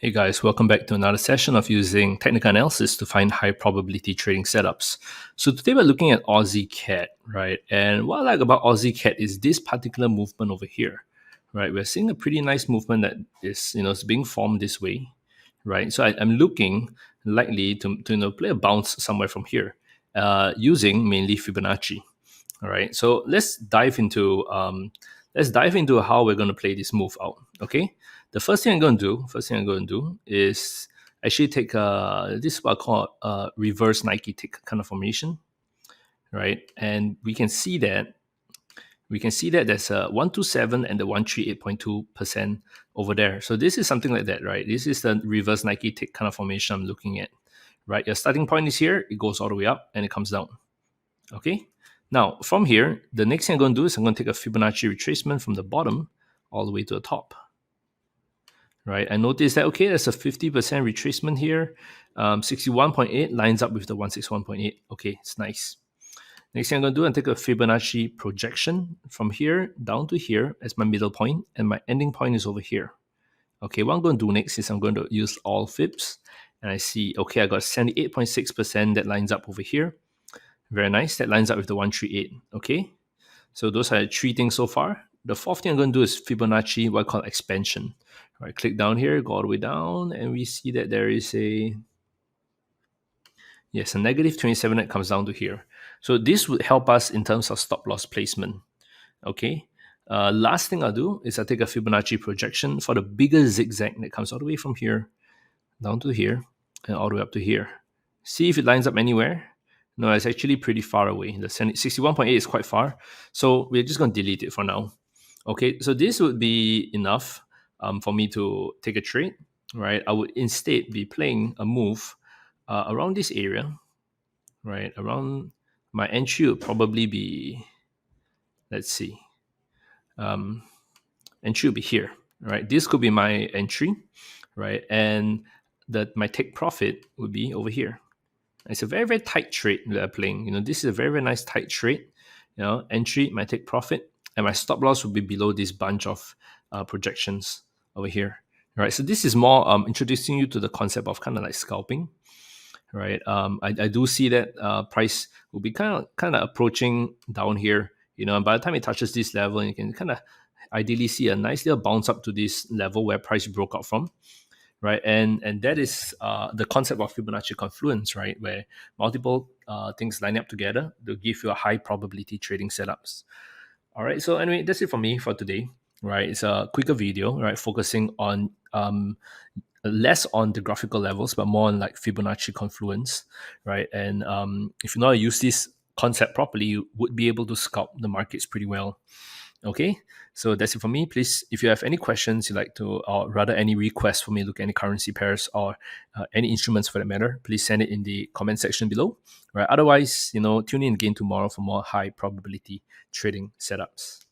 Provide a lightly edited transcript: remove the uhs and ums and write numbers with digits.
Hey guys, welcome back to another session of using technical analysis to find high probability trading setups. So today we're looking at Aussie CAD, right? And what I like about Aussie CAD is this particular movement over here, right? We're seeing a pretty nice movement that is, is being formed this way, right? So I'm looking likely to play a bounce somewhere from here, using mainly Fibonacci. All right, so let's dive into how we're going to play this move out. Okay, the first thing I'm going to do is actually take this is what I call a reverse Nike tick kind of formation, right? And we can see that there's a 127 and the 138.2% over there. So this is something like that, right? This is the reverse Nike tick kind of formation I'm looking at, right? Your starting point is here, it goes all the way up and it comes down. Okay. Now, from here, the next thing I'm going to do is I'm going to take a Fibonacci retracement from the bottom all the way to the top. Right. I noticed that, okay, there's a 50% retracement here. 61.8 lines up with the 161.8. Okay, it's nice. Next thing I'm going to do, I'm take a Fibonacci projection from here down to here as my middle point, and my ending point is over here. Okay, what I'm going to do next is I'm going to use all fibs, and I see, okay, I got 78.6% that lines up over here. Very nice. That lines up with the 138. Okay. So those are three things so far. The fourth thing I'm going to do is Fibonacci, what I call expansion. All right, click down here, go all the way down, and we see that there is a negative 27 that comes down to here. So this would help us in terms of stop loss placement. Okay. Last thing I'll do is I'll take a Fibonacci projection for the bigger zigzag that comes all the way from here down to here and all the way up to here. See if it lines up anywhere. No, it's actually pretty far away. The 61.8 is quite far. So we're just going to delete it for now. Okay, so this would be enough for me to take a trade, right? I would instead be playing a move around this area, right? Around my entry would probably be, let's see, entry would be here, right? This could be my entry, right? And my take profit would be over here. It's a very, very tight trade that I'm playing. This is a very, very nice tight trade. Entry, my take profit, and my stop loss will be below this bunch of projections over here. Right. So this is more introducing you to the concept of kind of like scalping. Right. I do see that price will be kind of approaching down here. And by the time it touches this level, you can kind of ideally see a nice little bounce up to this level where price broke out from. Right, and that is the concept of Fibonacci confluence, right, where multiple things line up together to give you a high probability trading setups. All right, so anyway, that's it for me for today. Right, it's a quicker video, right, focusing on less on the graphical levels, but more on like Fibonacci confluence, right? And if you know how to use this concept properly, you would be able to scalp the markets pretty well. Okay, so that's it for me. Please, if you have any questions you'd like to, or rather any requests for me to look at any currency pairs or any instruments for that matter, please send it in the comment section below. Right. Otherwise, tune in again tomorrow for more high probability trading setups.